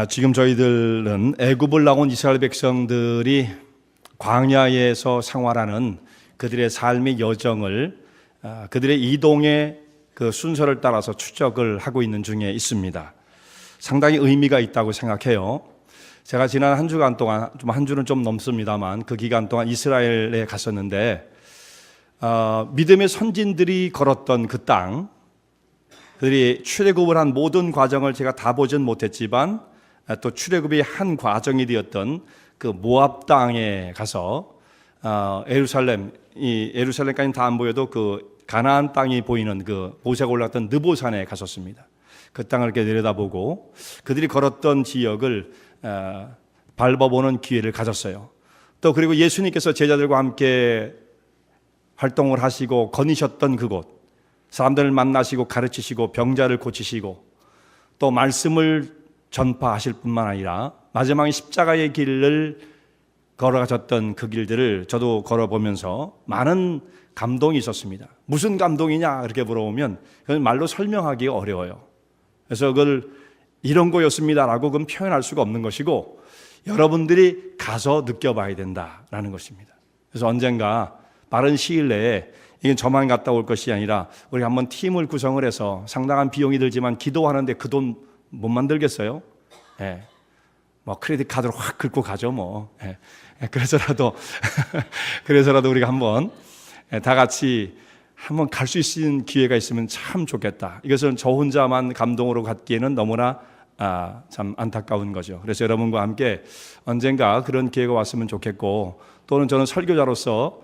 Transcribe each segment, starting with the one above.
지금 저희들은 애굽을 나온 이스라엘 백성들이 광야에서 생활하는 그들의 삶의 여정을 그들의 이동의 그 순서를 따라서 추적을 하고 있는 중에 있습니다. 상당히 의미가 있다고 생각해요. 제가 지난 한 주간 동안, 한 주는 좀 넘습니다만 그 기간 동안 이스라엘에 갔었는데 믿음의 선진들이 걸었던 그 땅, 그들이 출애굽을 한 모든 과정을 제가 다 보진 못했지만 또 출애굽이 한 과정이 되었던 그 모압 땅에 가서 예루살렘까지는 다 안 보여도 그 가나안 땅이 보이는 그 모세가 올랐던 느보산에 갔었습니다. 그 땅을 이렇게 내려다보고 그들이 걸었던 지역을 밟아보는 기회를 가졌어요. 또 그리고 예수님께서 제자들과 함께 활동을 하시고 거니셨던 그곳, 사람들을 만나시고 가르치시고 병자를 고치시고 또 말씀을 전파하실 뿐만 아니라 마지막에 십자가의 길을 걸어가셨던 그 길들을 저도 걸어보면서 많은 감동이 있었습니다. 무슨 감동이냐 이렇게 물어보면 그건 말로 설명하기 어려워요. 그래서 그걸 이런 거였습니다라고 그건 표현할 수가 없는 것이고 여러분들이 가서 느껴봐야 된다라는 것입니다. 그래서 언젠가 빠른 시일 내에 이건 저만 갔다 올 것이 아니라 우리 한번 팀을 구성을 해서 상당한 비용이 들지만 기도하는데 그 돈 못 만들겠어요? 예. 뭐 크레딧 카드로 확 긁고 가죠, 뭐. 예. 그래서라도 우리가 한번 다 같이 한번 갈 수 있는 기회가 있으면 참 좋겠다. 이것은 저 혼자만 감동으로 갖기에는 너무나 참 안타까운 거죠. 그래서 여러분과 함께 언젠가 그런 기회가 왔으면 좋겠고, 또는 저는 설교자로서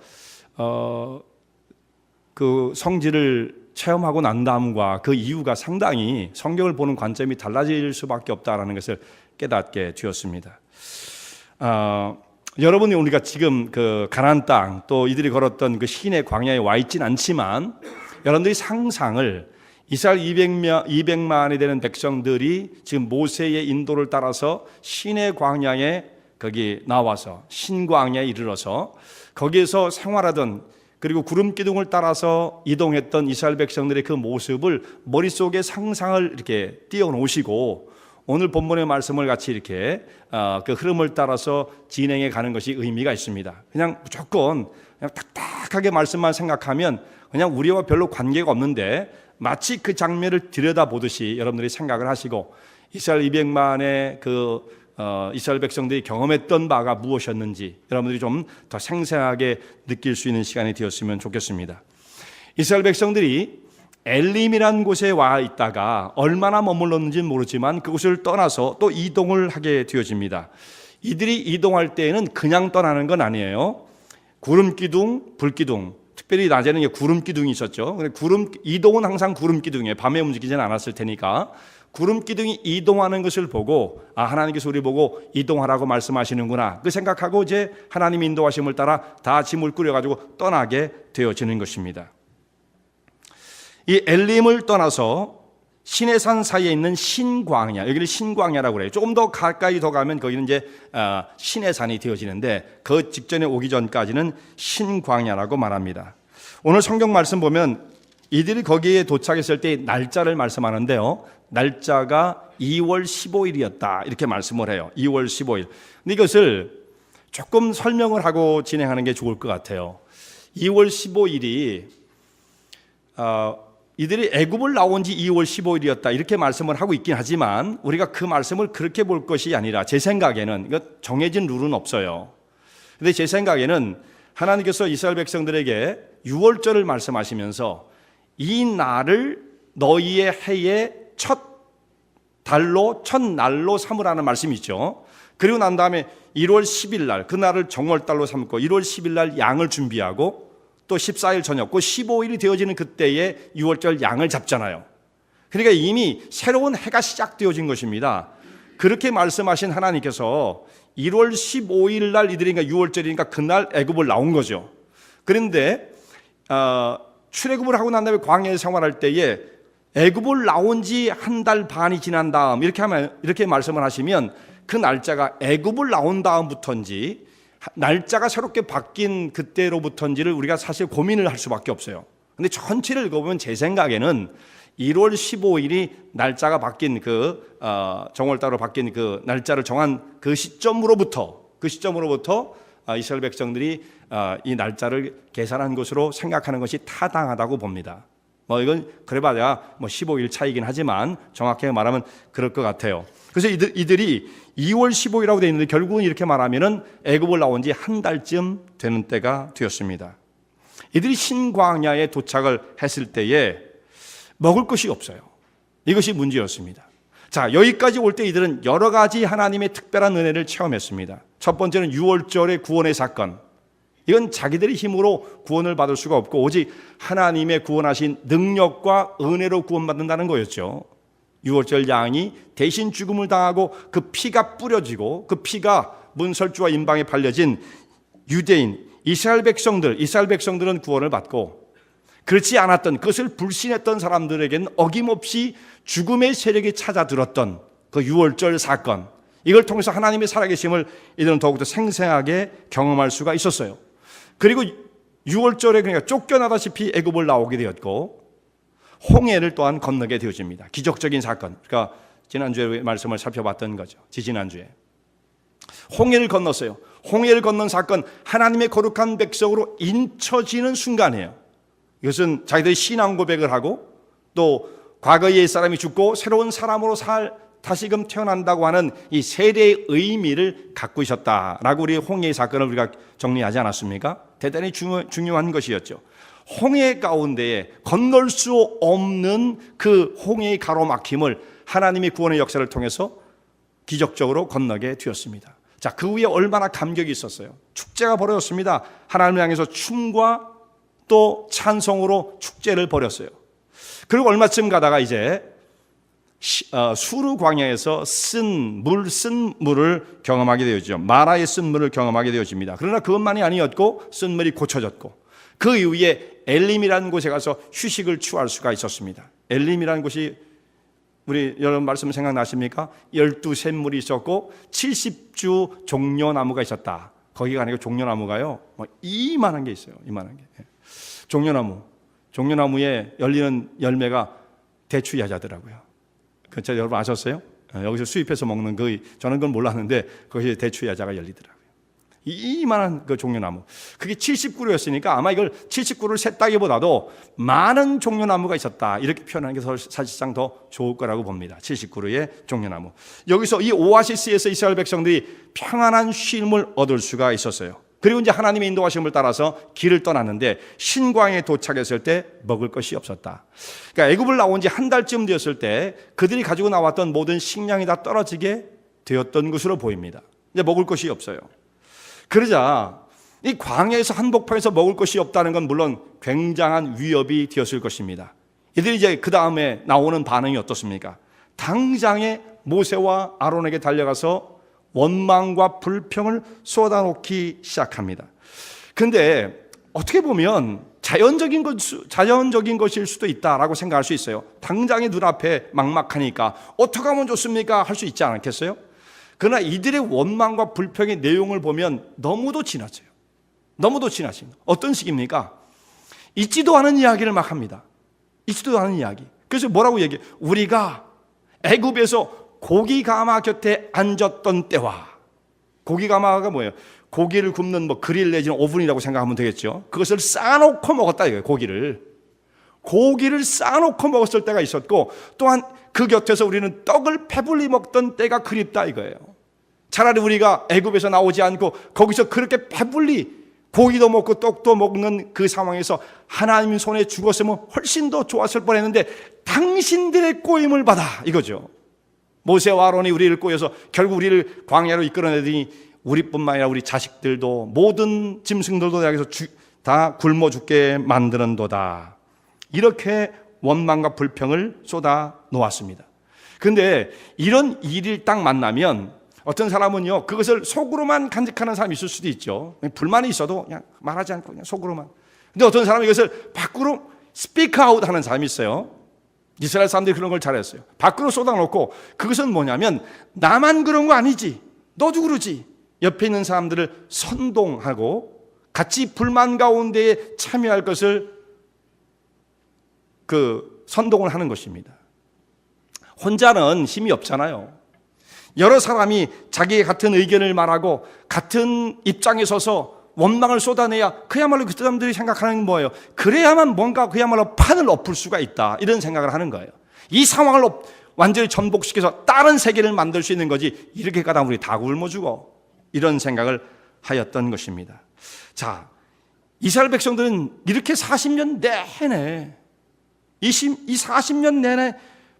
그 성지를 체험하고 난 다음과 그 이유가 상당히 성경을 보는 관점이 달라질 수밖에 없다라는 것을 깨닫게 되었습니다. 여러분이 우리가 지금 그 가나안 땅, 또 이들이 걸었던 그 시내 광야에 와 있진 않지만 여러분들이 상상을 이스라엘 200만이 되는 백성들이 지금 모세의 인도를 따라서 시내 광야에 거기 나와서 신광야에 이르러서 거기에서 생활하던, 그리고 구름 기둥을 따라서 이동했던 이스라엘 백성들의 그 모습을 머릿속에 상상을 이렇게 띄워놓으시고 오늘 본문의 말씀을 같이 이렇게 그 흐름을 따라서 진행해 가는 것이 의미가 있습니다. 그냥 무조건 그냥 딱딱하게 말씀만 생각하면 그냥 우리와 별로 관계가 없는데 마치 그 장면을 들여다보듯이 여러분들이 생각을 하시고 이스라엘 200만의 그 이스라엘 백성들이 경험했던 바가 무엇이었는지 여러분들이 좀 더 생생하게 느낄 수 있는 시간이 되었으면 좋겠습니다. 이스라엘 백성들이 엘림이라는 곳에 와 있다가 얼마나 머물렀는지는 모르지만 그곳을 떠나서 또 이동을 하게 되어집니다. 이들이 이동할 때에는 그냥 떠나는 건 아니에요. 구름기둥, 불기둥, 특별히 낮에는 구름기둥이 있었죠. 이동은 항상 구름기둥이에요. 밤에 움직이지는 않았을 테니까. 구름기둥이 이동하는 것을 보고 하나님께서 우리 보고 이동하라고 말씀하시는구나, 그 생각하고 이제 하나님 인도하심을 따라 다 짐을 꾸려가지고 떠나게 되어지는 것입니다. 이 엘림을 떠나서 시내산 사이에 있는 신광야, 여기를 신광야라고 그래요. 조금 더 가까이 더 가면 거기는 이제 시내산이 되어지는데 그 직전에 오기 전까지는 신광야라고 말합니다. 오늘 성경 말씀 보면 이들이 거기에 도착했을 때 날짜를 말씀하는데요. 날짜가 2월 15일이었다 이렇게 말씀을 해요. 2월 15일. 근데 이것을 조금 설명을 하고 진행하는 게 좋을 것 같아요. 2월 15일이 이들이 애굽을 나온 지 2월 15일이었다 이렇게 말씀을 하고 있긴 하지만 우리가 그 말씀을 그렇게 볼 것이 아니라 제 생각에는 이거 정해진 룰은 없어요. 근데 제 생각에는 하나님께서 이스라엘 백성들에게 유월절을 말씀하시면서 이 날을 너희의 해의 첫 날로 삼으라는 말씀이 있죠. 그리고 난 다음에 1월 10일 날 그 날을 정월달로 삼고 1월 10일 날 양을 준비하고 또 14일 저녁, 그 15일이 되어지는 그때에 유월절 양을 잡잖아요. 그러니까 이미 새로운 해가 시작되어진 것입니다. 그렇게 말씀하신 하나님께서 1월 15일 날 이들이 유월절이니까 그날 애굽을 나온 거죠. 그런데 출애굽을 하고 난 다음에 광야에 생활할 때에 애굽을 나온 지 한 달 반이 지난 다음 이렇게 말씀을 하시면 그 날짜가 애굽을 나온 다음부터인지 날짜가 새롭게 바뀐 그때로부터인지를 우리가 사실 고민을 할 수밖에 없어요. 근데 전체를 읽어보면 제 생각에는 1월 15일이 날짜가 바뀐 정월달로 바뀐 그 날짜를 정한 그 시점으로부터 이스라엘 백성들이 이 날짜를 계산한 것으로 생각하는 것이 타당하다고 봅니다. 이건 그래봐야 15일 차이긴 하지만 정확하게 말하면 그럴 것 같아요. 그래서 이들이 2월 15일이라고 되어 있는데 결국은 이렇게 말하면은 애굽을 나온 지 한 달쯤 되는 때가 되었습니다. 이들이 신광야에 도착을 했을 때에 먹을 것이 없어요. 이것이 문제였습니다. 자, 여기까지 올 때 이들은 여러 가지 하나님의 특별한 은혜를 체험했습니다. 첫 번째는 6월절의 구원의 사건. 이건 자기들의 힘으로 구원을 받을 수가 없고 오직 하나님의 구원하신 능력과 은혜로 구원받는다는 거였죠. 6월절 양이 대신 죽음을 당하고 그 피가 뿌려지고 그 피가 문설주와 임방에 발려진 유대인 이스라엘 백성들은 구원을 받고 그렇지 않았던, 그것을 불신했던 사람들에게는 어김없이 죽음의 세력이 찾아들었던 그 6월절 사건, 이걸 통해서 하나님의 살아계심을 이들은 더욱더 생생하게 경험할 수가 있었어요. 그리고 6월절에 그러니까 쫓겨나다시피 애굽을 나오게 되었고 홍해를 또한 건너게 되어집니다. 기적적인 사건. 그러니까 지난주에 말씀을 살펴봤던 거죠. 지지난주에. 홍해를 건넜어요. 홍해를 건넌 사건, 하나님의 거룩한 백성으로 인쳐지는 순간이에요. 이것은 자기들이 신앙 고백을 하고 또 과거의 옛사람이 죽고 새로운 사람으로 다시금 태어난다고 하는 이 세례의 의미를 갖고 있었다라고 우리 홍해의 사건을 우리가 정리하지 않았습니까? 대단히 중요한 것이었죠. 홍해 가운데에 건널 수 없는 그 홍해의 가로막힘을 하나님의 구원의 역사를 통해서 기적적으로 건너게 되었습니다. 자, 그 후에 얼마나 감격이 있었어요. 축제가 벌어졌습니다. 하나님을 향해서 춤과 또 찬송으로 축제를 벌였어요. 그리고 얼마쯤 가다가 이제 수르 광야에서 쓴 물을 경험하게 되어지죠. 마라의 쓴 물을 경험하게 되어집니다. 그러나 그것만이 아니었고 쓴 물이 고쳐졌고 그 이후에 엘림이라는 곳에 가서 휴식을 취할 수가 있었습니다. 엘림이라는 곳이 우리 여러분 말씀 생각나십니까? 12샘물이 있었고 70주 종려나무가 있었다. 거기가 아니고 종려나무가요 이만한 게 있어요. 이만한 게. 종려나무에 열리는 열매가 대추야자더라고요. 그쵸? 여러분 아셨어요? 여기서 수입해서 먹는 저는 그건 몰랐는데 거기에 대추야자가 열리더라고요. 이만한 그 종려나무. 그게 70그루였으니까 아마 이걸 70그루를 셌다기보다도 많은 종려나무가 있었다. 이렇게 표현하는 게 사실상 더 좋을 거라고 봅니다. 70그루의 종려나무. 여기서 이 오아시스에서 이스라엘 백성들이 평안한 쉼을 얻을 수가 있었어요. 그리고 이제 하나님의 인도하심을 따라서 길을 떠났는데 신광에 도착했을 때 먹을 것이 없었다. 그러니까 애굽을 나온 지 한 달쯤 되었을 때 그들이 가지고 나왔던 모든 식량이 다 떨어지게 되었던 것으로 보입니다. 이제 먹을 것이 없어요. 그러자 이 광야에서 한복판에서 먹을 것이 없다는 건 물론 굉장한 위협이 되었을 것입니다. 이들이 이제 그 다음에 나오는 반응이 어떻습니까? 당장에 모세와 아론에게 달려가서 원망과 불평을 쏟아놓기 시작합니다. 그런데 어떻게 보면 자연적인 것일 수도 있다라고 생각할 수 있어요. 당장에 눈앞에 막막하니까 어떻게 하면 좋습니까? 할 수 있지 않겠어요? 그러나 이들의 원망과 불평의 내용을 보면 너무도 지나쳐요. 너무도 지나칩니다. 어떤 식입니까? 있지도 않은 이야기를 막 합니다. 있지도 않은 이야기. 그래서 뭐라고 얘기해요? 우리가 애굽에서 고기가마 곁에 앉았던 때와, 고기가마가 뭐예요? 고기를 굽는 그릴 내지는 오븐이라고 생각하면 되겠죠. 그것을 쌓아놓고 먹었다 이거예요. 고기를 쌓아놓고 먹었을 때가 있었고, 또한 그 곁에서 우리는 떡을 배불리 먹던 때가 그립다 이거예요. 차라리 우리가 애굽에서 나오지 않고 거기서 그렇게 배불리 고기도 먹고 떡도 먹는 그 상황에서 하나님 손에 죽었으면 훨씬 더 좋았을 뻔했는데 당신들의 꼬임을 받아 이거죠. 모세와 아론이 우리를 꼬여서 결국 우리를 광야로 이끌어내더니 우리뿐만 아니라 우리 자식들도 모든 짐승들도 여기서 다 굶어 죽게 만드는도다. 이렇게 원망과 불평을 쏟아 놓았습니다. 그런데 이런 일을 딱 만나면 어떤 사람은요, 그것을 속으로만 간직하는 사람이 있을 수도 있죠. 불만이 있어도 그냥 말하지 않고 그냥 속으로만. 근데 어떤 사람은 이것을 밖으로 스피크 아웃 하는 사람이 있어요. 이스라엘 사람들이 그런 걸 잘했어요. 밖으로 쏟아놓고 그것은 뭐냐면 나만 그런 거 아니지, 너도 그러지. 옆에 있는 사람들을 선동하고 같이 불만 가운데에 참여할 것을 선동을 하는 것입니다. 혼자는 힘이 없잖아요. 여러 사람이 자기의 같은 의견을 말하고 같은 입장에 서서 원망을 쏟아내야 그야말로 그 사람들이 생각하는 건 뭐예요? 그래야만 뭔가 그야말로 판을 엎을 수가 있다, 이런 생각을 하는 거예요. 이 상황을 완전히 전복시켜서 다른 세계를 만들 수 있는 거지, 이렇게 가다 우리 다 굶어 죽어, 이런 생각을 하였던 것입니다. 자, 이스라엘 백성들은 이렇게 40년 내내 이 40년 내내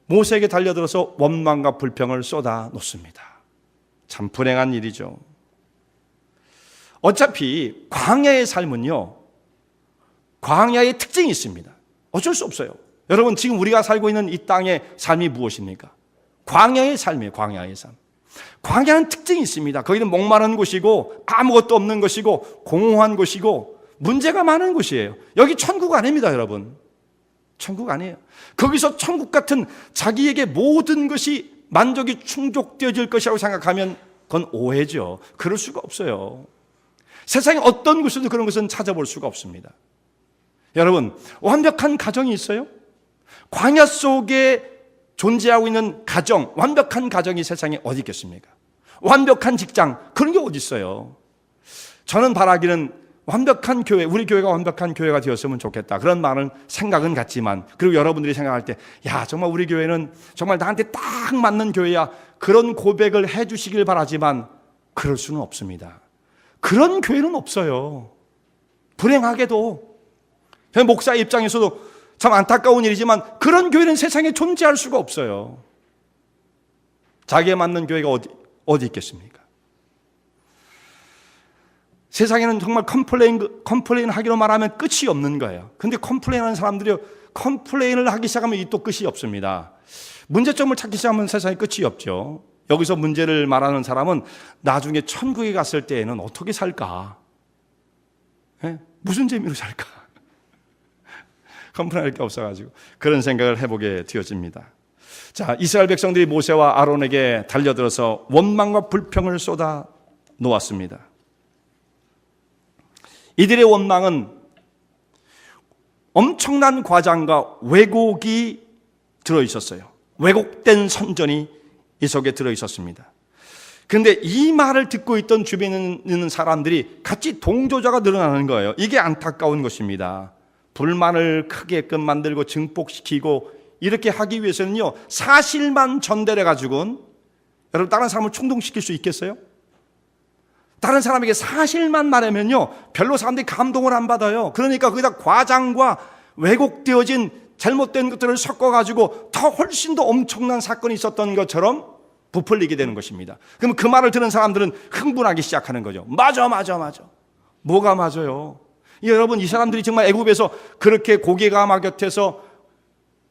모세에게 달려들어서 원망과 불평을 쏟아 놓습니다. 참 불행한 일이죠. 어차피 광야의 삶은요, 광야의 특징이 있습니다. 어쩔 수 없어요. 여러분, 지금 우리가 살고 있는 이 땅의 삶이 무엇입니까? 광야의 삶이에요. 광야의 삶. 광야는 특징이 있습니다. 거기는 목마른 곳이고 아무것도 없는 것이고 공허한 곳이고 문제가 많은 곳이에요. 여기 천국 아닙니다, 여러분. 천국 아니에요. 거기서 천국 같은 자기에게 모든 것이 만족이 충족되어질 것이라고 생각하면 그건 오해죠. 그럴 수가 없어요. 세상에 어떤 곳에도 그런 것은 찾아볼 수가 없습니다. 여러분, 완벽한 가정이 있어요? 광야 속에 존재하고 있는 가정, 완벽한 가정이 세상에 어디 있겠습니까? 완벽한 직장, 그런 게 어디 있어요? 저는 바라기는 완벽한 교회, 우리 교회가 완벽한 교회가 되었으면 좋겠다, 그런 많은 생각은 같지만, 그리고 여러분들이 생각할 때, 야, 정말 우리 교회는 정말 나한테 딱 맞는 교회야, 그런 고백을 해 주시길 바라지만 그럴 수는 없습니다. 그런 교회는 없어요. 불행하게도. 목사 입장에서도 참 안타까운 일이지만 그런 교회는 세상에 존재할 수가 없어요. 자기에 맞는 교회가 어디 있겠습니까? 세상에는 정말 컴플레인 하기로 말하면 끝이 없는 거예요. 근데 컴플레인하는 사람들이 컴플레인을 하기 시작하면 이 또 끝이 없습니다. 문제점을 찾기 시작하면 세상에 끝이 없죠. 여기서 문제를 말하는 사람은 나중에 천국에 갔을 때에는 어떻게 살까? 네? 무슨 재미로 살까? 컴플레인할 게 없어가지고 그런 생각을 해보게 되어집니다. 자, 이스라엘 백성들이 모세와 아론에게 달려들어서 원망과 불평을 쏟아 놓았습니다. 이들의 원망은 엄청난 과장과 왜곡이 들어있었어요. 왜곡된 선전이 이 속에 들어있었습니다. 그런데 이 말을 듣고 있던 주변에 있는 사람들이 같이 동조자가 늘어나는 거예요. 이게 안타까운 것입니다. 불만을 크게끔 만들고 증폭시키고 이렇게 하기 위해서는요, 사실만 전달해 가지고는, 여러분, 다른 사람을 충동시킬 수 있겠어요? 다른 사람에게 사실만 말하면요, 별로 사람들이 감동을 안 받아요. 그러니까 거기다 과장과 왜곡되어진 잘못된 것들을 섞어가지고 더 훨씬 더 엄청난 사건이 있었던 것처럼 부풀리게 되는 것입니다. 그럼 그 말을 들은 사람들은 흥분하기 시작하는 거죠. 맞아. 뭐가 맞아요? 여러분, 이 사람들이 정말 애굽에서 그렇게 고기 가마 곁에서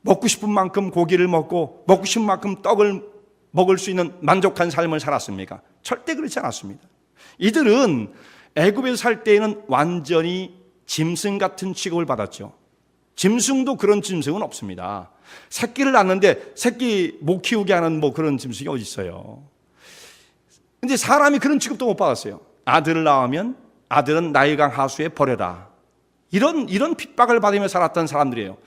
먹고 싶은 만큼 고기를 먹고 먹고 싶은 만큼 떡을 먹을 수 있는 만족한 삶을 살았습니까? 절대 그렇지 않았습니다. 이들은 애굽에서 살 때에는 완전히 짐승 같은 취급을 받았죠. 짐승도 그런 짐승은 없습니다. 새끼를 낳는데 새끼 못 키우게 하는 뭐 그런 짐승이 어디 있어요? 근데 사람이 그런 취급도 못 받았어요. 아들을 낳으면 아들은 나일강 하수에 버려라. 이런 핍박을 받으며 살았던 사람들이에요.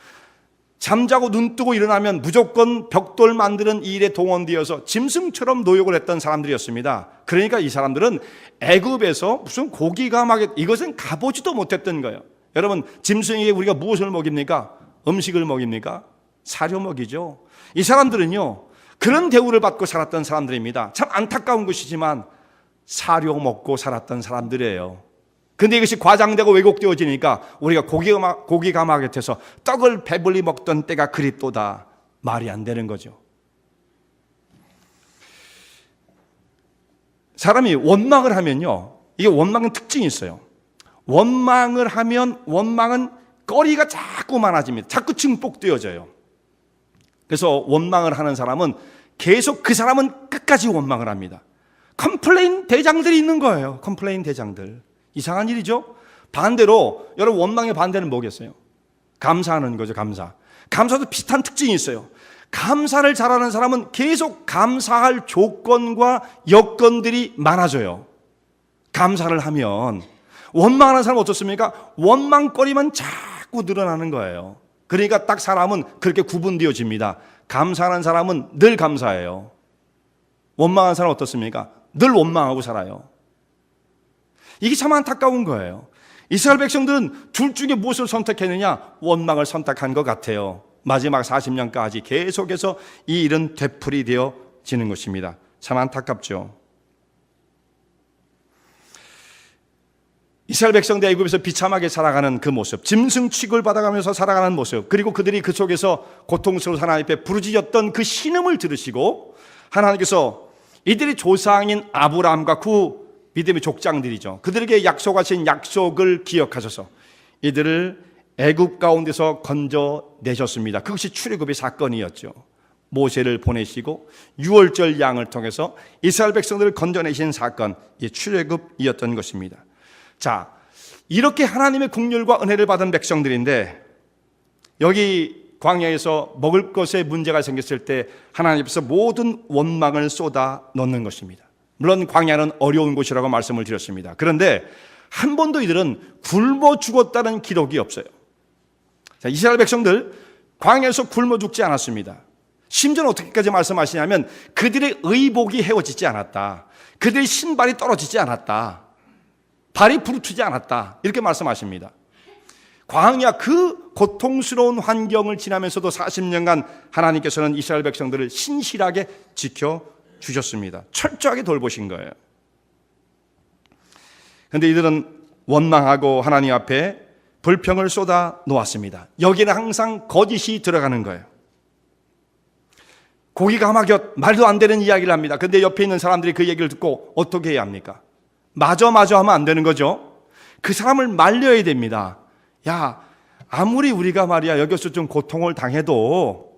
잠자고 눈 뜨고 일어나면 무조건 벽돌 만드는 이 일에 동원되어서 짐승처럼 노역을 했던 사람들이었습니다. 그러니까 이 사람들은 애굽에서 무슨 고기가 막 이것은 가보지도 못했던 거예요. 여러분, 짐승에게 우리가 무엇을 먹입니까? 음식을 먹입니까? 사료 먹이죠. 이 사람들은요, 그런 대우를 받고 살았던 사람들입니다. 참 안타까운 것이지만 사료 먹고 살았던 사람들이에요. 근데 이것이 과장되고 왜곡되어지니까 우리가 고기 가마 곁에서 떡을 배불리 먹던 때가 그립도다, 말이 안 되는 거죠. 사람이 원망을 하면요, 이게 원망은 특징이 있어요. 원망을 하면 원망은 거리가 자꾸 많아집니다. 자꾸 증폭되어져요. 그래서 원망을 하는 사람은 계속 그 사람은 끝까지 원망을 합니다. 컴플레인 대장들이 있는 거예요. 컴플레인 대장들. 이상한 일이죠. 반대로 여러분, 원망의 반대는 뭐겠어요? 감사하는 거죠. 감사도 비슷한 특징이 있어요. 감사를 잘하는 사람은 계속 감사할 조건과 여건들이 많아져요. 감사를 하면. 원망하는 사람은 어떻습니까? 원망거리만 자꾸 늘어나는 거예요. 그러니까 딱 사람은 그렇게 구분되어집니다. 감사하는 사람은 늘 감사해요. 원망하는 사람은 어떻습니까? 늘 원망하고 살아요. 이게 참 안타까운 거예요. 이스라엘 백성들은 둘 중에 무엇을 선택했느냐? 원망을 선택한 것 같아요. 마지막 40년까지 계속해서 이 일은 되풀이 되어지는 것입니다. 참 안타깝죠. 이스라엘 백성들 애굽에서 비참하게 살아가는 그 모습, 짐승 취급을 받아가면서 살아가는 모습, 그리고 그들이 그 속에서 고통스러운 하나님 앞에 부르짖었던 그 신음을 들으시고 하나님께서 이들의 조상인 아브라함과 그 믿음의 족장들이죠, 그들에게 약속하신 약속을 기억하셔서 이들을 애굽 가운데서 건져내셨습니다. 그것이 출애굽의 사건이었죠. 모세를 보내시고 유월절 양을 통해서 이스라엘 백성들을 건져내신 사건, 이 출애굽이었던 것입니다. 자, 이렇게 하나님의 긍휼과 은혜를 받은 백성들인데 여기 광야에서 먹을 것에 문제가 생겼을 때 하나님께서 모든 원망을 쏟아 넣는 것입니다. 물론 광야는 어려운 곳이라고 말씀을 드렸습니다. 그런데 한 번도 이들은 굶어 죽었다는 기록이 없어요. 자, 이스라엘 백성들 광야에서 굶어 죽지 않았습니다. 심지어는 어떻게까지 말씀하시냐면 그들의 의복이 헤어지지 않았다, 그들의 신발이 떨어지지 않았다, 발이 부르트지 않았다, 이렇게 말씀하십니다. 광야 그 고통스러운 환경을 지나면서도 40년간 하나님께서는 이스라엘 백성들을 신실하게 지켜주셨습니다. 철저하게 돌보신 거예요. 그런데 이들은 원망하고 하나님 앞에 불평을 쏟아 놓았습니다. 여기는 항상 거짓이 들어가는 거예요. 고기가 막혀 말도 안 되는 이야기를 합니다. 그런데 옆에 있는 사람들이 그 얘기를 듣고 어떻게 해야 합니까? 맞아 하면 안 되는 거죠. 그 사람을 말려야 됩니다. 야, 아무리 우리가 말이야 여기서 좀 고통을 당해도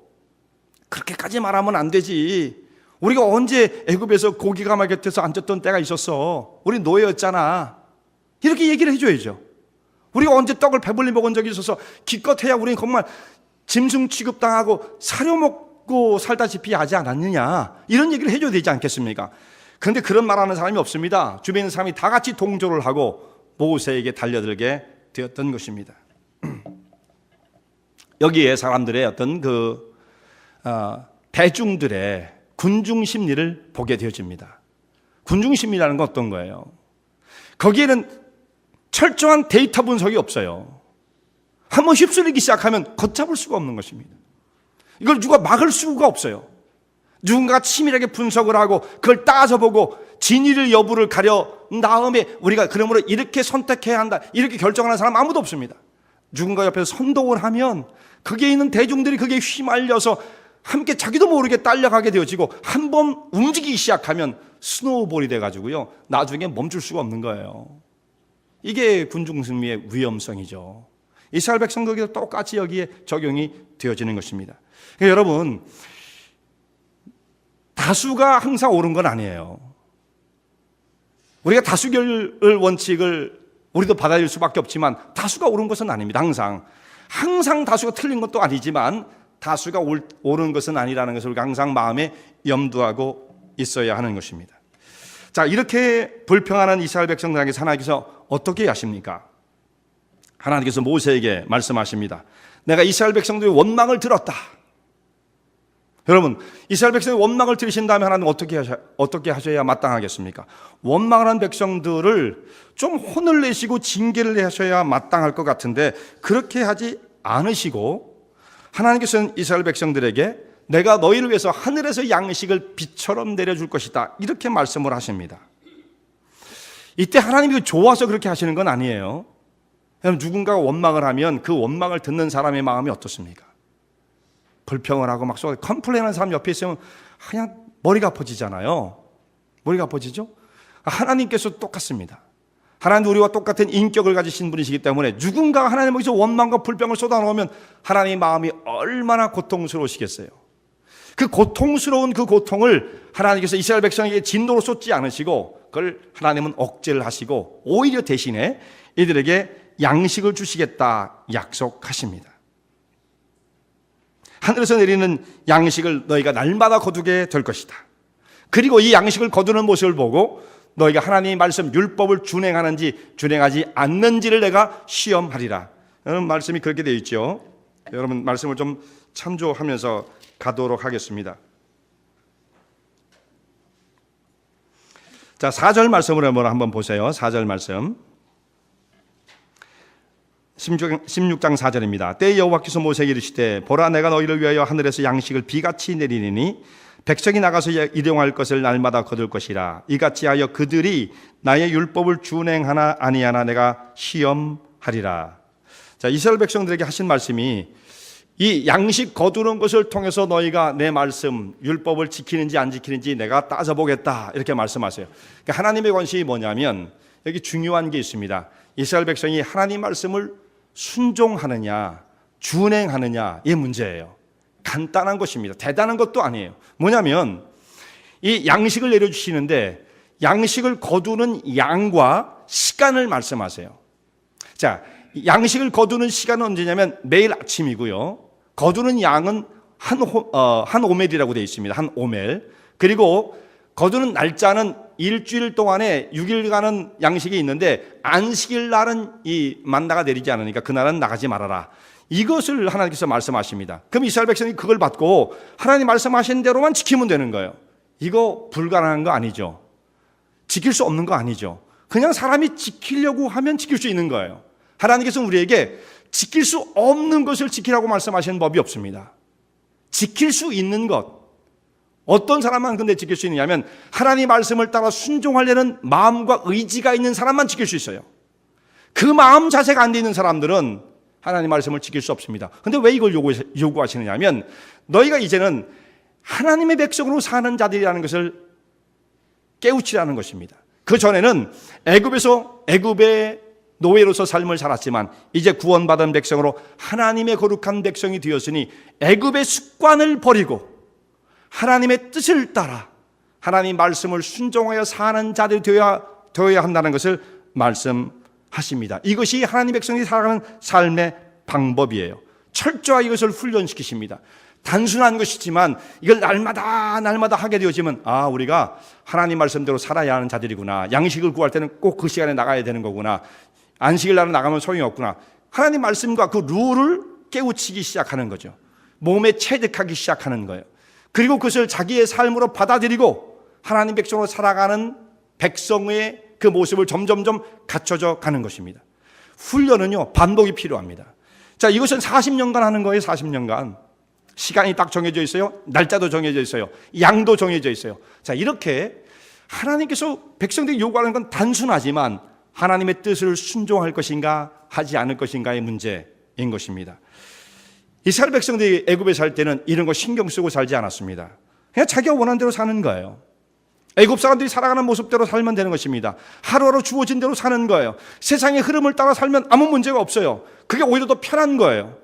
그렇게까지 말하면 안 되지. 우리가 언제 애굽에서 고기가 막 곁에서 앉았던 때가 있었어. 우리 노예였잖아. 이렇게 얘기를 해줘야죠. 우리가 언제 떡을 배불리 먹은 적이 있어서 기껏해야 우리는 정말 짐승 취급당하고 사료먹고 살다시피 하지 않았느냐, 이런 얘기를 해줘야 되지 않겠습니까? 그런데 그런 말하는 사람이 없습니다. 주변에 있는 사람이 다 같이 동조를 하고 모세에게 달려들게 되었던 것입니다. 여기에 사람들의 어떤 대중들의 군중 심리를 보게 되어집니다. 군중 심리라는 건 어떤 거예요? 거기에는 철저한 데이터 분석이 없어요. 한번 휩쓸리기 시작하면 걷잡을 수가 없는 것입니다. 이걸 누가 막을 수가 없어요. 누군가가 치밀하게 분석을 하고 그걸 따져보고 진위를 여부를 가려 다음에 우리가 그러므로 이렇게 선택해야 한다, 이렇게 결정하는 사람 아무도 없습니다. 누군가 옆에서 선동을 하면 거기에 있는 대중들이 그게 휘말려서 함께 자기도 모르게 딸려가게 되어지고 한 번 움직이기 시작하면 스노우볼이 돼가지고요, 나중에 멈출 수가 없는 거예요. 이게 군중심리의 위험성이죠. 이스라엘 백성들에게도 똑같이 여기에 적용이 되어지는 것입니다. 그러니까 여러분, 다수가 항상 옳은 건 아니에요. 우리가 다수결 원칙을 우리도 받아들일 수밖에 없지만 다수가 옳은 것은 아닙니다. 항상 다수가 틀린 것도 아니지만 다수가 옳은 것은 아니라는 것을 우리가 항상 마음에 염두하고 있어야 하는 것입니다. 자, 이렇게 불평하는 이스라엘 백성들에게 하나님께서 어떻게 하십니까? 하나님께서 모세에게 말씀하십니다. 내가 이스라엘 백성들의 원망을 들었다. 여러분, 이스라엘 백성의 원망을 들으신 다음에 하나님 어떻게 하셔야 마땅하겠습니까? 원망하는 백성들을 좀 혼을 내시고 징계를 하셔야 마땅할 것 같은데 그렇게 하지 않으시고 하나님께서는 이스라엘 백성들에게 내가 너희를 위해서 하늘에서 양식을 비처럼 내려줄 것이다, 이렇게 말씀을 하십니다. 이때 하나님이 좋아서 그렇게 하시는 건 아니에요. 누군가가 원망을 하면 그 원망을 듣는 사람의 마음이 어떻습니까? 불평을 하고 막 컴플레인하는 사람 옆에 있으면 그냥 머리가 아파지잖아요. 머리가 아파지죠? 하나님께서도 똑같습니다. 하나님 우리와 똑같은 인격을 가지신 분이시기 때문에 누군가가 하나님에게서 원망과 불평을 쏟아놓으면 하나님의 마음이 얼마나 고통스러우시겠어요. 그 고통스러운 그 고통을 하나님께서 이스라엘 백성에게 진노로 쏟지 않으시고 그걸 하나님은 억제를 하시고 오히려 대신에 이들에게 양식을 주시겠다 약속하십니다. 하늘에서 내리는 양식을 너희가 날마다 거두게 될 것이다. 그리고 이 양식을 거두는 모습을 보고 너희가 하나님의 말씀 율법을 준행하는지 준행하지 않는지를 내가 시험하리라. 라는 말씀이 그렇게 되어 있죠. 여러분 말씀을 좀 참조하면서 가도록 하겠습니다. 자, 4절 말씀을 한번 보세요. 4절 말씀. 16장 4절입니다. 때에 여호와께서 모세에게 이르시되 보라 내가 너희를 위하여 하늘에서 양식을 비같이 내리니 백성이 나가서 일용할 것을 날마다 거둘 것이라. 이같이 하여 그들이 나의 율법을 준행하나 아니하나 내가 시험하리라. 자, 이스라엘 백성들에게 하신 말씀이 이 양식 거두는 것을 통해서 너희가 내 말씀 율법을 지키는지 안 지키는지 내가 따져보겠다 이렇게 말씀하세요. 그러니까 하나님의 관심이 뭐냐면 여기 중요한 게 있습니다. 이스라엘 백성이 하나님 말씀을 순종하느냐 준행하느냐 이 문제예요. 간단한 것입니다. 대단한 것도 아니에요. 뭐냐면 이 양식을 내려주시는데 양식을 거두는 양과 시간을 말씀하세요. 자, 양식을 거두는 시간은 언제냐면 매일 아침이고요. 거두는 양은 한 오멜이라고 되어 있습니다. 한 오멜. 그리고 거두는 날짜는 일주일 동안에 6일간은 양식이 있는데 안식일 날은 이 만나가 내리지 않으니까 그날은 나가지 말아라. 이것을 하나님께서 말씀하십니다. 그럼 이스라엘 백성이 그걸 받고 하나님 말씀하신 대로만 지키면 되는 거예요. 이거 불가능한 거 아니죠. 지킬 수 없는 거 아니죠. 그냥 사람이 지키려고 하면 지킬 수 있는 거예요. 하나님께서는 우리에게 지킬 수 없는 것을 지키라고 말씀하시는 법이 없습니다. 지킬 수 있는 것. 어떤 사람만 근데 지킬 수 있느냐면 하나님 말씀을 따라 순종하려는 마음과 의지가 있는 사람만 지킬 수 있어요. 그 마음 자세가 안 돼 있는 사람들은 하나님 말씀을 지킬 수 없습니다. 근데 왜 이걸 요구하시느냐 하면 너희가 이제는 하나님의 백성으로 사는 자들이라는 것을 깨우치라는 것입니다. 그 전에는 애굽의 노예로서 삶을 살았지만 이제 구원받은 백성으로 하나님의 거룩한 백성이 되었으니 애굽의 습관을 버리고 하나님의 뜻을 따라 하나님 말씀을 순종하여 사는 자들이 되어야 한다는 것을 말씀하십니다. 이것이 하나님 백성이 살아가는 삶의 방법이에요. 철저하게 이것을 훈련시키십니다. 단순한 것이지만 이걸 날마다 하게 되어지면 우리가 하나님 말씀대로 살아야 하는 자들이구나. 양식을 구할 때는 꼭 그 시간에 나가야 되는 거구나. 안식일 날은 나가면 소용이 없구나. 하나님 말씀과 그 룰을 깨우치기 시작하는 거죠. 몸에 체득하기 시작하는 거예요. 그리고 그것을 자기의 삶으로 받아들이고 하나님 백성으로 살아가는 백성의 그 모습을 점점점 갖춰져 가는 것입니다. 훈련은요, 반복이 필요합니다. 자, 이것은 40년간 하는 거예요. 40년간. 시간이 딱 정해져 있어요. 날짜도 정해져 있어요. 양도 정해져 있어요. 자, 이렇게 하나님께서 백성들이 요구하는 건 단순하지만 하나님의 뜻을 순종할 것인가 하지 않을 것인가의 문제인 것입니다. 이스라엘 백성들이 애굽에 살 때는 이런 거 신경 쓰고 살지 않았습니다. 그냥 자기가 원하는 대로 사는 거예요. 애굽 사람들이 살아가는 모습대로 살면 되는 것입니다. 하루하루 주어진 대로 사는 거예요. 세상의 흐름을 따라 살면 아무 문제가 없어요. 그게 오히려 더 편한 거예요.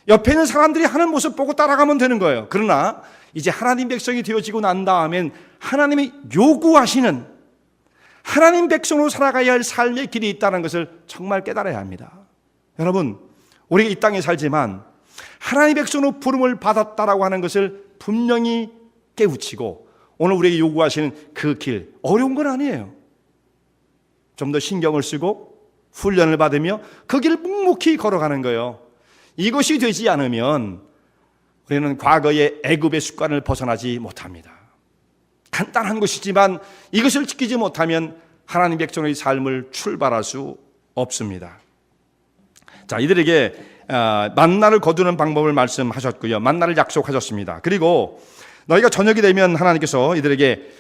옆에 있는 사람들이 하는 모습 보고 따라가면 되는 거예요. 그러나 이제 하나님 백성이 되어지고 난 다음엔 하나님이 요구하시는 하나님 백성으로 살아가야 할 삶의 길이 있다는 것을 정말 깨달아야 합니다. 여러분, 우리가 이 땅에 살지만 하나님 백성으로 부름을 받았다라고 하는 것을 분명히 깨우치고 오늘 우리에게 요구하시는 그 길, 어려운 건 아니에요. 좀 더 신경을 쓰고 훈련을 받으며 그 길을 묵묵히 걸어가는 거예요. 이것이 되지 않으면 우리는 과거의 애굽의 습관을 벗어나지 못합니다. 간단한 것이지만 이것을 지키지 못하면 하나님 백성의 삶을 출발할 수 없습니다. 자, 이들에게 만나를 거두는 방법을 말씀하셨고요. 만나를 약속하셨습니다. 그리고 너희가 저녁이 되면 하나님께서 이들에게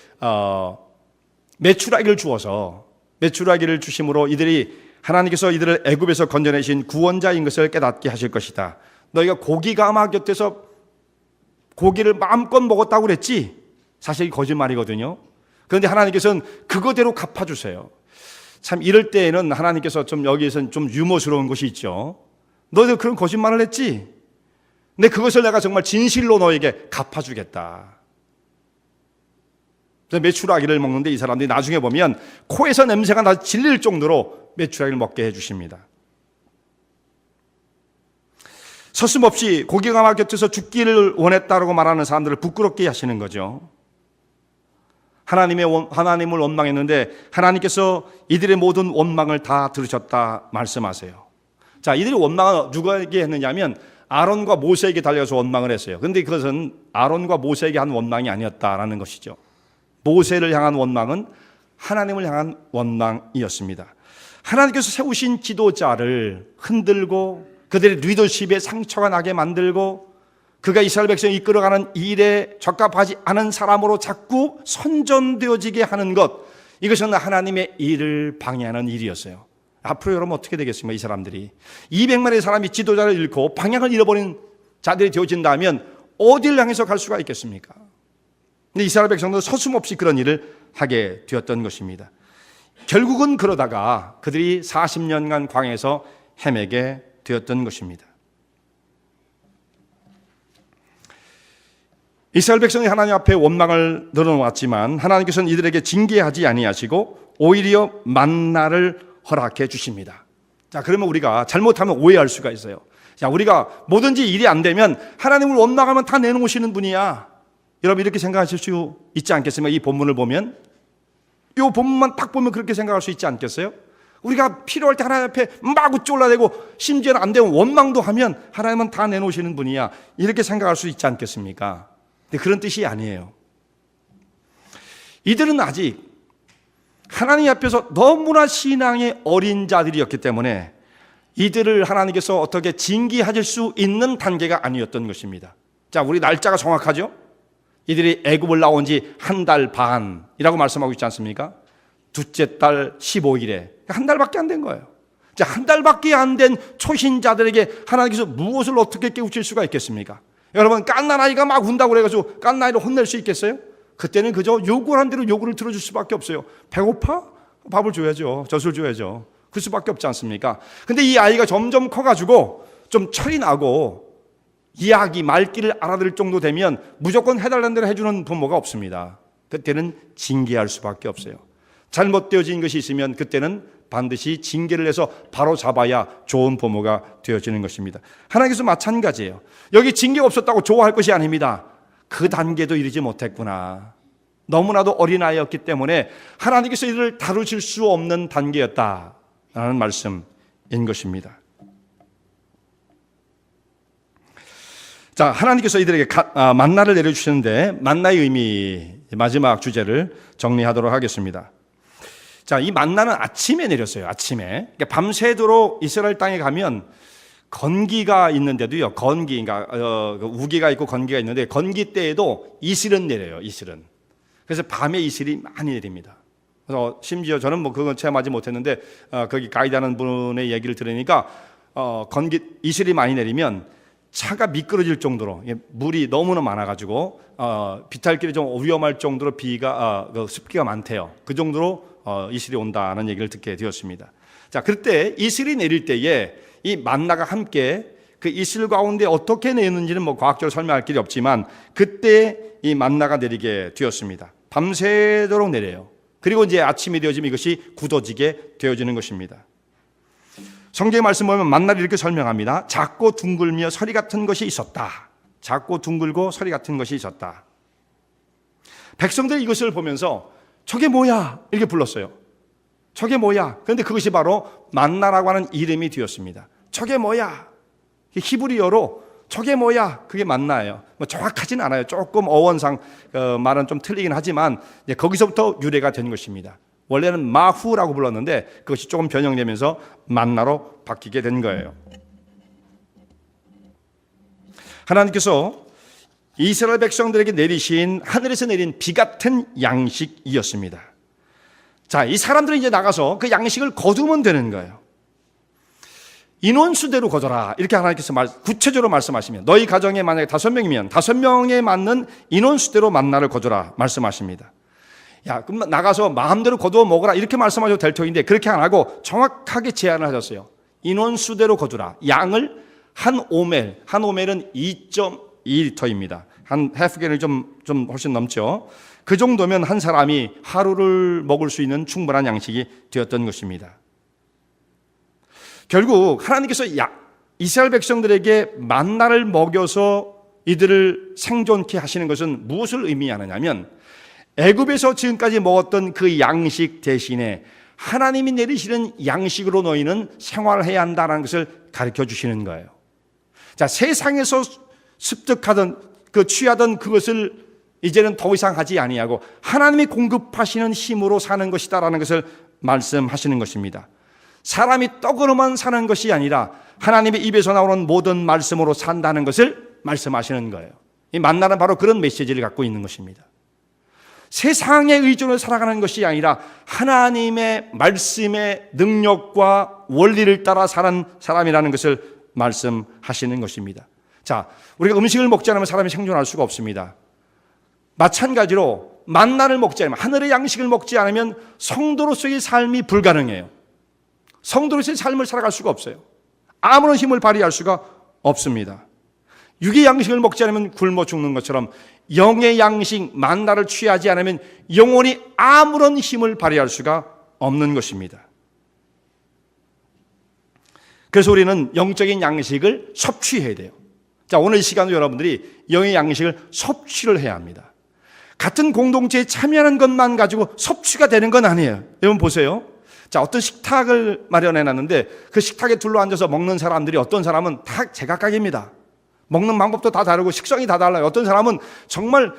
메추라기를 주어서 메추라기를 주심으로 이들이 하나님께서 이들을 애굽에서 건져내신 구원자인 것을 깨닫게 하실 것이다. 너희가 고기가 아마 곁에서 고기를 마음껏 먹었다고 그랬지? 사실 거짓말이거든요. 그런데 하나님께서는 그거대로 갚아주세요. 참 이럴 때에는 하나님께서 좀 여기에서는 좀 유머스러운 것이 있죠. 너희들 그런 거짓말을 했지? 근데 그것을 내가 정말 진실로 너에게 갚아주겠다. 메추라기를 먹는데 이 사람들이 나중에 보면 코에서 냄새가 나 질릴 정도로 메추라기를 먹게 해주십니다. 서슴없이 고기가 막 곁에서 죽기를 원했다고 말하는 사람들을 부끄럽게 하시는 거죠. 하나님을 원망했는데 하나님께서 이들의 모든 원망을 다 들으셨다 말씀하세요. 자, 이들의 원망은 누구에게 했느냐면 아론과 모세에게 달려서 원망을 했어요. 그런데 그것은 아론과 모세에게 한 원망이 아니었다라는 것이죠. 모세를 향한 원망은 하나님을 향한 원망이었습니다. 하나님께서 세우신 지도자를 흔들고 그들의 리더십에 상처가 나게 만들고 그가 이스라엘 백성을 이끌어가는 일에 적합하지 않은 사람으로 자꾸 선전되어지게 하는 것, 이것은 하나님의 일을 방해하는 일이었어요. 앞으로 여러분 어떻게 되겠습니까? 이 사람들이 200만의 사람이 지도자를 잃고 방향을 잃어버린 자들이 되어진다면 어디를 향해서 갈 수가 있겠습니까? 근데 이스라엘 백성도 서슴없이 그런 일을 하게 되었던 것입니다. 결국은 그러다가 그들이 40년간 광야에서 헤매게 되었던 것입니다. 이스라엘 백성이 하나님 앞에 원망을 늘어놓았지만 하나님께서는 이들에게 징계하지 아니하시고 오히려 만나를 허락해 주십니다. 자, 그러면 우리가 잘못하면 오해할 수가 있어요. 자, 우리가 뭐든지 일이 안 되면 하나님을 원망하면 다 내놓으시는 분이야. 여러분 이렇게 생각하실 수 있지 않겠습니까? 이 본문을 보면, 이 본문만 딱 보면 그렇게 생각할 수 있지 않겠어요? 우리가 필요할 때 하나님 앞에 마구 쫄라대고 심지어는 안 되면 원망도 하면 하나님은 다 내놓으시는 분이야. 이렇게 생각할 수 있지 않겠습니까? 근데 그런 뜻이 아니에요. 이들은 아직 하나님 앞에서 너무나 신앙의 어린 자들이었기 때문에 이들을 하나님께서 어떻게 징계하실 수 있는 단계가 아니었던 것입니다. 자, 우리 날짜가 정확하죠? 이들이 애굽을 나온 지 한 달 반이라고 말씀하고 있지 않습니까? 둘째 달 15일에 한 달밖에 안 된 거예요. 자, 한 달밖에 안 된 초신자들에게 하나님께서 무엇을 어떻게 깨우칠 수가 있겠습니까? 여러분, 깐나나이가 막 운다고 그래가지고 깐나이를 혼낼 수 있겠어요? 그때는 그저 요구한 대로 요구를 들어줄 수밖에 없어요. 배고파? 밥을 줘야죠. 젖을 줘야죠. 그 수밖에 없지 않습니까? 근데 이 아이가 점점 커가지고 좀 철이 나고 이야기, 말귀를 알아들을 정도 되면 무조건 해달라는 대로 해주는 부모가 없습니다. 그때는 징계할 수밖에 없어요. 잘못되어진 것이 있으면 그때는 반드시 징계를 해서 바로 잡아야 좋은 부모가 되어지는 것입니다. 하나님께서 마찬가지예요. 여기 징계가 없었다고 좋아할 것이 아닙니다. 그 단계도 이르지 못했구나. 너무나도 어린아이였기 때문에 하나님께서 이들을 다루실 수 없는 단계였다라는 말씀인 것입니다. 자, 하나님께서 이들에게 만나를 내려주시는데 만나의 의미, 마지막 주제를 정리하도록 하겠습니다. 자, 이 만나는 아침에 내렸어요. 아침에. 그러니까 밤새도록 이스라엘 땅에 가면 건기가 있는데도요. 건기, 그러니까 우기가 있고 건기가 있는데 건기 때에도 이슬은 내려요. 이슬은. 그래서 밤에 이슬이 많이 내립니다. 그래서 심지어 저는 뭐 그건 체험하지 못했는데 거기 가이드하는 분의 얘기를 들으니까 이슬이 많이 내리면 차가 미끄러질 정도로 물이 너무나 많아가지고 비탈길이 좀 위험할 정도로 습기가 많대요. 그 정도로 이슬이 온다는 얘기를 듣게 되었습니다. 자, 그때 이슬이 내릴 때에 이 만나가 함께 그 이슬 가운데 어떻게 내렸는지는 뭐 과학적으로 설명할 길이 없지만 그때 이 만나가 내리게 되었습니다. 밤새도록 내려요. 그리고 이제 아침이 되어지면 이것이 굳어지게 되어지는 것입니다. 성경의 말씀 보면 만나를 이렇게 설명합니다. 작고 둥글며 서리 같은 것이 있었다. 작고 둥글고 서리 같은 것이 있었다. 백성들이 이것을 보면서 저게 뭐야? 이렇게 불렀어요. 저게 뭐야? 그런데 그것이 바로 만나라고 하는 이름이 되었습니다. 저게 뭐야? 히브리어로 저게 뭐야? 그게 만나예요. 뭐 정확하진 않아요. 조금 어원상 말은 좀 틀리긴 하지만 거기서부터 유래가 된 것입니다. 원래는 마후라고 불렀는데 그것이 조금 변형되면서 만나로 바뀌게 된 거예요. 하나님께서 이스라엘 백성들에게 내리신 하늘에서 내린 비 같은 양식이었습니다. 자, 이 사람들은 이제 나가서 그 양식을 거두면 되는 거예요. 인원수대로 거둬라. 이렇게 하나님께서 구체적으로 말씀하시면 너희 가정에 만약에 5명이면 5명에 맞는 인원수대로 만나를 거두라 말씀하십니다. 야, 그럼 나가서 마음대로 거두어 먹어라 이렇게 말씀하셔도 될 터인데 그렇게 안 하고 정확하게 제안을 하셨어요. 인원수대로 거두라. 양을 한 오멜은 2.2리터입니다. 한 해프겐을 좀 훨씬 넘죠. 그 정도면 한 사람이 하루를 먹을 수 있는 충분한 양식이 되었던 것입니다. 결국 하나님께서 이스라엘 백성들에게 만나를 먹여서 이들을 생존케 하시는 것은 무엇을 의미하느냐면 애굽에서 지금까지 먹었던 그 양식 대신에 하나님이 내리시는 양식으로 너희는 생활해야 한다는 것을 가르쳐 주시는 거예요. 자, 세상에서 습득하던 취하던 그것을 이제는 더 이상 하지 아니하고 하나님이 공급하시는 힘으로 사는 것이다라는 것을 말씀하시는 것입니다. 사람이 떡으로만 사는 것이 아니라 하나님의 입에서 나오는 모든 말씀으로 산다는 것을 말씀하시는 거예요. 이 만나는 바로 그런 메시지를 갖고 있는 것입니다. 세상의 의존을 살아가는 것이 아니라 하나님의 말씀의 능력과 원리를 따라 사는 사람이라는 것을 말씀하시는 것입니다. 자, 우리가 음식을 먹지 않으면 사람이 생존할 수가 없습니다. 마찬가지로 만나를 먹지 않으면, 하늘의 양식을 먹지 않으면 성도로서의 삶이 불가능해요. 성도로서의 삶을 살아갈 수가 없어요. 아무런 힘을 발휘할 수가 없습니다. 육의 양식을 먹지 않으면 굶어 죽는 것처럼 영의 양식 만나를 취하지 않으면 영혼이 아무런 힘을 발휘할 수가 없는 것입니다. 그래서 우리는 영적인 양식을 섭취해야 돼요. 자, 오늘 이 시간도 여러분들이 영의 양식을 섭취를 해야 합니다. 같은 공동체에 참여하는 것만 가지고 섭취가 되는 건 아니에요. 여러분 보세요. 자, 어떤 식탁을 마련해 놨는데 그 식탁에 둘러앉아서 먹는 사람들이 어떤 사람은 다 제각각입니다. 먹는 방법도 다 다르고 식성이 다 달라요. 어떤 사람은 정말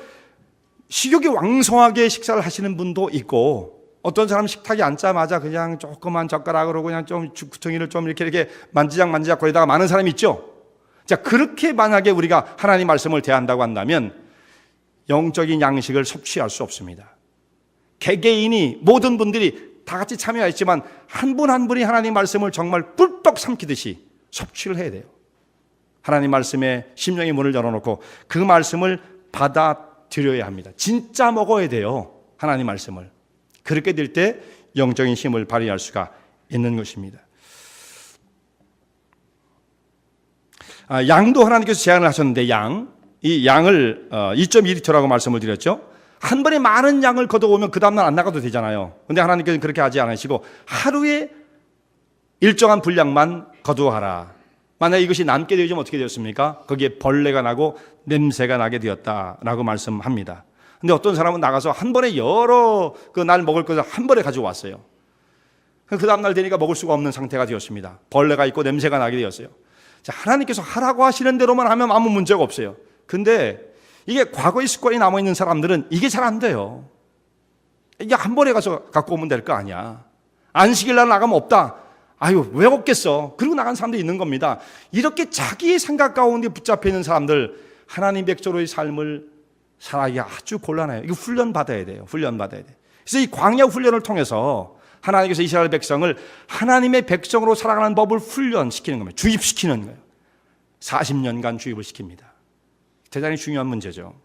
식욕이 왕성하게 식사를 하시는 분도 있고, 어떤 사람은 식탁에 앉자마자 그냥 조그만 젓가락으로 그냥 좀 구덩이를 좀 이렇게 만지작 거리다가 마는 사람이 있죠. 자, 그렇게 만약에 우리가 하나님 말씀을 대한다고 한다면 영적인 양식을 섭취할 수 없습니다. 개개인이 모든 분들이 다 같이 참여했지만 한 분 한 분이 하나님 말씀을 정말 꿀떡 삼키듯이 섭취를 해야 돼요. 하나님 말씀에 심령의 문을 열어놓고 그 말씀을 받아들여야 합니다. 진짜 먹어야 돼요. 하나님 말씀을. 그렇게 될 때 영적인 힘을 발휘할 수가 있는 것입니다. 양도 하나님께서 제안을 하셨는데 이 양을 2.2리터라고 말씀을 드렸죠. 한 번에 많은 양을 걷어오면 그 다음날 안 나가도 되잖아요. 그런데 하나님께서는 그렇게 하지 않으시고 하루에 일정한 분량만 거두어가라. 만약 이것이 남게 되어지면 어떻게 되었습니까? 거기에 벌레가 나고 냄새가 나게 되었다라고 말씀합니다. 근데 어떤 사람은 나가서 한 번에 여러 날 먹을 것을 한 번에 가져왔어요. 그 다음날 되니까 먹을 수가 없는 상태가 되었습니다. 벌레가 있고 냄새가 나게 되었어요. 자, 하나님께서 하라고 하시는 대로만 하면 아무 문제가 없어요. 근데 이게 과거의 습관이 남아있는 사람들은 이게 잘 안 돼요. 이게 한 번에 가서 갖고 오면 될 거 아니야. 안식일 날 나가면 없다. 아유, 왜 없겠어? 그리고 나간 사람도 있는 겁니다. 이렇게 자기의 생각 가운데 붙잡혀 있는 사람들, 하나님 백성으로의 삶을 살아가기 아주 곤란해요. 이거 훈련받아야 돼요. 훈련받아야 돼요. 그래서 이 광야 훈련을 통해서 하나님께서 이스라엘 백성을 하나님의 백성으로 살아가는 법을 훈련시키는 겁니다. 주입시키는 거예요. 40년간 주입을 시킵니다. 대단히 중요한 문제죠.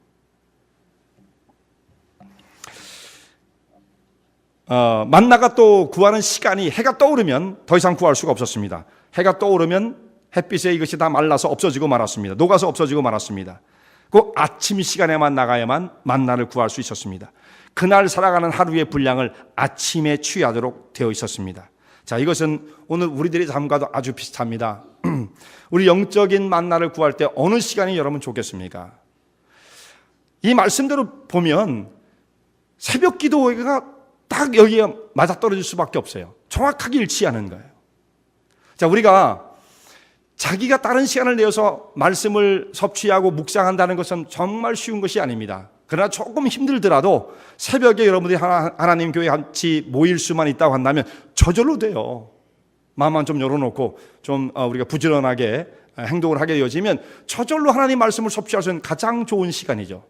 만나가 또 구하는 시간이 해가 떠오르면 더 이상 구할 수가 없었습니다. 해가 떠오르면 햇빛에 이것이 다 말라서 없어지고 말았습니다. 녹아서 없어지고 말았습니다. 그 아침 시간에만 나가야만 만나를 구할 수 있었습니다. 그날 살아가는 하루의 분량을 아침에 취하도록 되어 있었습니다. 자, 이것은 오늘 우리들의 삶과도 아주 비슷합니다. 우리 영적인 만나를 구할 때 어느 시간이 여러분 좋겠습니까? 이 말씀대로 보면 새벽 기도가 딱 여기에 맞아떨어질 수밖에 없어요. 정확하게 일치하는 거예요. 자, 우리가 자기가 다른 시간을 내어서 말씀을 섭취하고 묵상한다는 것은 정말 쉬운 것이 아닙니다. 그러나 조금 힘들더라도 새벽에 여러분들이 하나님 교회 같이 모일 수만 있다고 한다면 저절로 돼요. 마음만 좀 열어놓고 좀 우리가 부지런하게 행동을 하게 되어지면 저절로 하나님 말씀을 섭취할 수 있는 가장 좋은 시간이죠.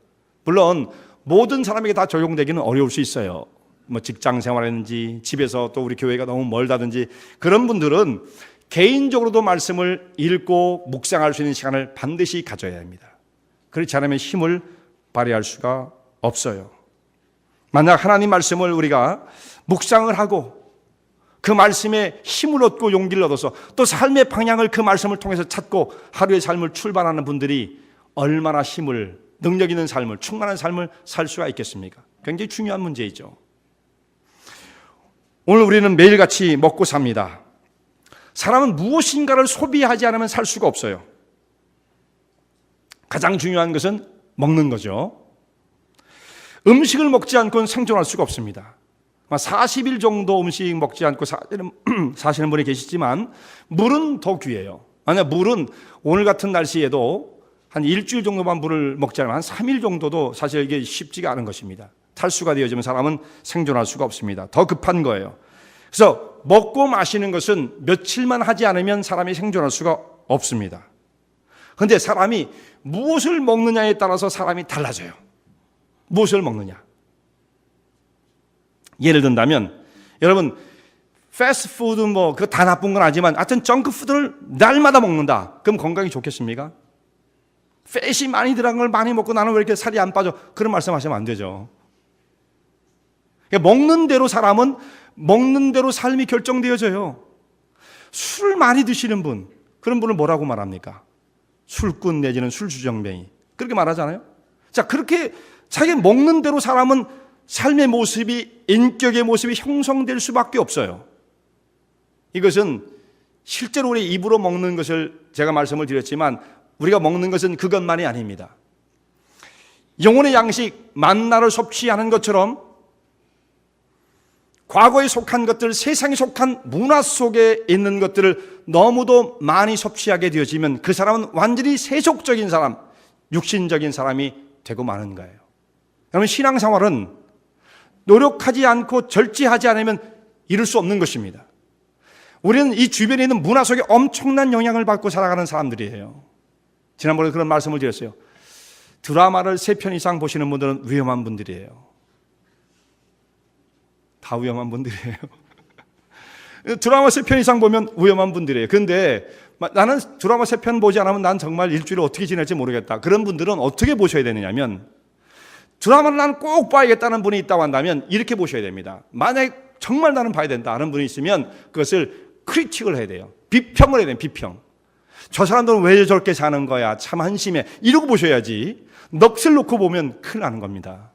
물론 모든 사람에게 다 적용되기는 어려울 수 있어요. 뭐 직장 생활이든지 집에서 또 우리 교회가 너무 멀다든지 그런 분들은 개인적으로도 말씀을 읽고 묵상할 수 있는 시간을 반드시 가져야 합니다. 그렇지 않으면 힘을 발휘할 수가 없어요. 만약 하나님 말씀을 우리가 묵상을 하고 그 말씀에 힘을 얻고 용기를 얻어서 또 삶의 방향을 그 말씀을 통해서 찾고 하루의 삶을 출발하는 분들이 얼마나 힘을, 능력 있는 삶을, 충만한 삶을 살 수가 있겠습니까? 굉장히 중요한 문제이죠. 오늘 우리는 매일같이 먹고 삽니다. 사람은 무엇인가를 소비하지 않으면 살 수가 없어요. 가장 중요한 것은 먹는 거죠. 음식을 먹지 않고는 생존할 수가 없습니다. 40일 정도 음식 먹지 않고 사시는 분이 계시지만 물은 더 귀해요. 만약 물은 오늘 같은 날씨에도 한 일주일 정도만 물을 먹지 않으면 한 3일 정도도 사실 이게 쉽지가 않은 것입니다. 탈수가 되어지면 사람은 생존할 수가 없습니다. 더 급한 거예요. 그래서 먹고 마시는 것은 며칠만 하지 않으면 사람이 생존할 수가 없습니다. 그런데 사람이 무엇을 먹느냐에 따라서 사람이 달라져요. 무엇을 먹느냐. 예를 든다면 여러분 패스트푸드 뭐 그거 다 나쁜 건 아니지만 하여튼 정크푸드를 날마다 먹는다. 그럼 건강이 좋겠습니까? 팻이 많이 들어간 걸 많이 먹고 나는 왜 이렇게 살이 안 빠져? 그런 말씀하시면 안 되죠. 먹는 대로 사람은 먹는 대로 삶이 결정되어져요. 술 많이 드시는 분, 그런 분을 뭐라고 말합니까? 술꾼 내지는 술주정뱅이, 그렇게 말하잖아요. 자, 그렇게 자기 먹는 대로 사람은 삶의 모습이, 인격의 모습이 형성될 수밖에 없어요. 이것은 실제로 우리 입으로 먹는 것을 제가 말씀을 드렸지만 우리가 먹는 것은 그것만이 아닙니다. 영혼의 양식, 만나를 섭취하는 것처럼 과거에 속한 것들, 세상에 속한 문화 속에 있는 것들을 너무도 많이 섭취하게 되어지면 그 사람은 완전히 세속적인 사람, 육신적인 사람이 되고 마는 거예요. 여러분, 신앙생활은 노력하지 않고 절제하지 않으면 이룰 수 없는 것입니다. 우리는 이 주변에 있는 문화 속에 엄청난 영향을 받고 살아가는 사람들이에요. 지난번에 그런 말씀을 드렸어요. 드라마를 3편 이상 보시는 분들은 위험한 분들이에요. 다 위험한 분들이에요. 드라마 3편 이상 보면 위험한 분들이에요. 그런데 나는 드라마 3편 보지 않으면 난 정말 일주일에 어떻게 지낼지 모르겠다. 그런 분들은 어떻게 보셔야 되느냐면 드라마를 나는 꼭 봐야겠다는 분이 있다고 한다면 이렇게 보셔야 됩니다. 만약에 정말 나는 봐야 된다 하는 분이 있으면 그것을 크리틱을 해야 돼요. 비평을 해야 돼요. 비평. 저 사람들은 왜 저렇게 사는 거야? 참 한심해. 이러고 보셔야지. 넋을 놓고 보면 큰일 나는 겁니다.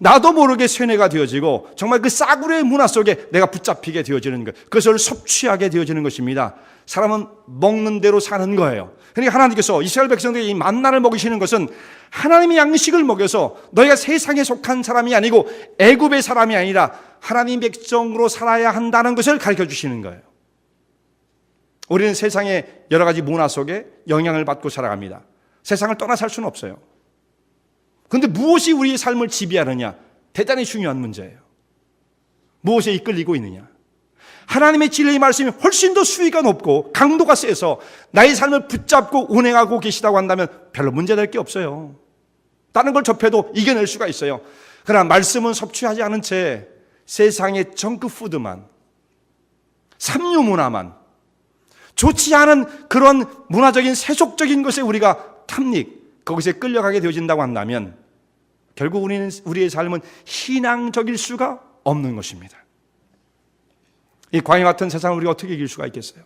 나도 모르게 세뇌가 되어지고 정말 그 싸구려의 문화 속에 내가 붙잡히게 되어지는 것, 그것을 섭취하게 되어지는 것입니다. 사람은 먹는 대로 사는 거예요. 그러니까 하나님께서 이스라엘 백성들에게 이 만나를 먹이시는 것은 하나님의 양식을 먹여서 너희가 세상에 속한 사람이 아니고 애굽의 사람이 아니라 하나님 백성으로 살아야 한다는 것을 가르쳐 주시는 거예요. 우리는 세상의 여러 가지 문화 속에 영향을 받고 살아갑니다. 세상을 떠나 살 수는 없어요. 그런데 무엇이 우리의 삶을 지배하느냐? 대단히 중요한 문제예요. 무엇에 이끌리고 있느냐? 하나님의 진리의 말씀이 훨씬 더 수위가 높고 강도가 세서 나의 삶을 붙잡고 운행하고 계시다고 한다면 별로 문제될 게 없어요. 다른 걸 접해도 이겨낼 수가 있어요. 그러나 말씀은 섭취하지 않은 채 세상의 정크푸드만, 삼류 문화만, 좋지 않은 그런 문화적인 세속적인 것에 우리가 탐닉, 거기서 끌려가게 되어진다고 한다면 결국 우리의 삶은 신앙적일 수가 없는 것입니다. 이 광야 같은 세상을 우리가 어떻게 이길 수가 있겠어요?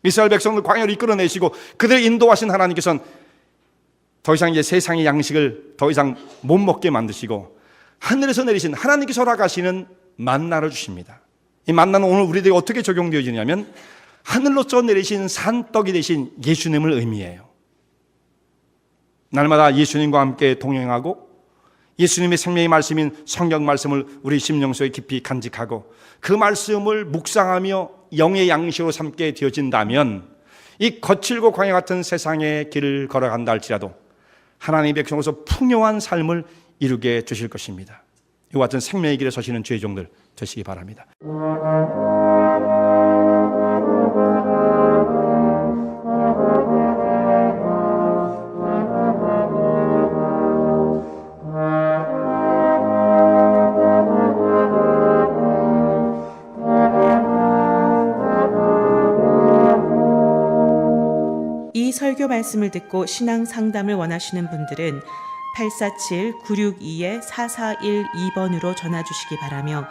이스라엘 백성들 광야를 이끌어내시고 그들을 인도하신 하나님께서는 더 이상 이제 세상의 양식을 더 이상 못 먹게 만드시고 하늘에서 내리신 하나님께서 허락하시는 만나를 주십니다. 이 만나는 오늘 우리들에게 어떻게 적용되어지냐면 하늘로서 내리신 산떡이 되신 예수님을 의미해요. 날마다 예수님과 함께 동행하고 예수님의 생명의 말씀인 성경 말씀을 우리 심령 속에 깊이 간직하고 그 말씀을 묵상하며 영의 양식으로 삼게 되어진다면 이 거칠고 광야 같은 세상의 길을 걸어간다 할지라도 하나님의 백성으로서 풍요한 삶을 이루게 주실 것입니다. 이와 같은 생명의 길에 서시는 주의 종들 되시기 바랍니다. 이 설교 말씀을 듣고 신앙 상담을 원하시는 분들은 847-962-4412번으로 전화 주시기 바라며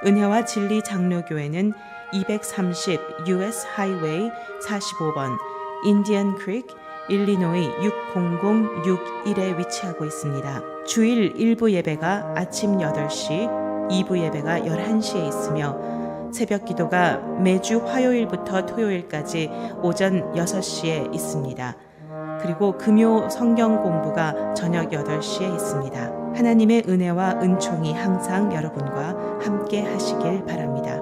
은혜와 진리 장로교회는 230 US 하이웨이 45번 인디언 크릭 일리노이 60061에 위치하고 있습니다. 주일 1부 예배가 아침 8시, 2부 예배가 11시에 있으며 새벽 기도가 매주 화요일부터 토요일까지 오전 6시에 있습니다. 그리고 금요 성경 공부가 저녁 8시에 있습니다. 하나님의 은혜와 은총이 항상 여러분과 함께 하시길 바랍니다.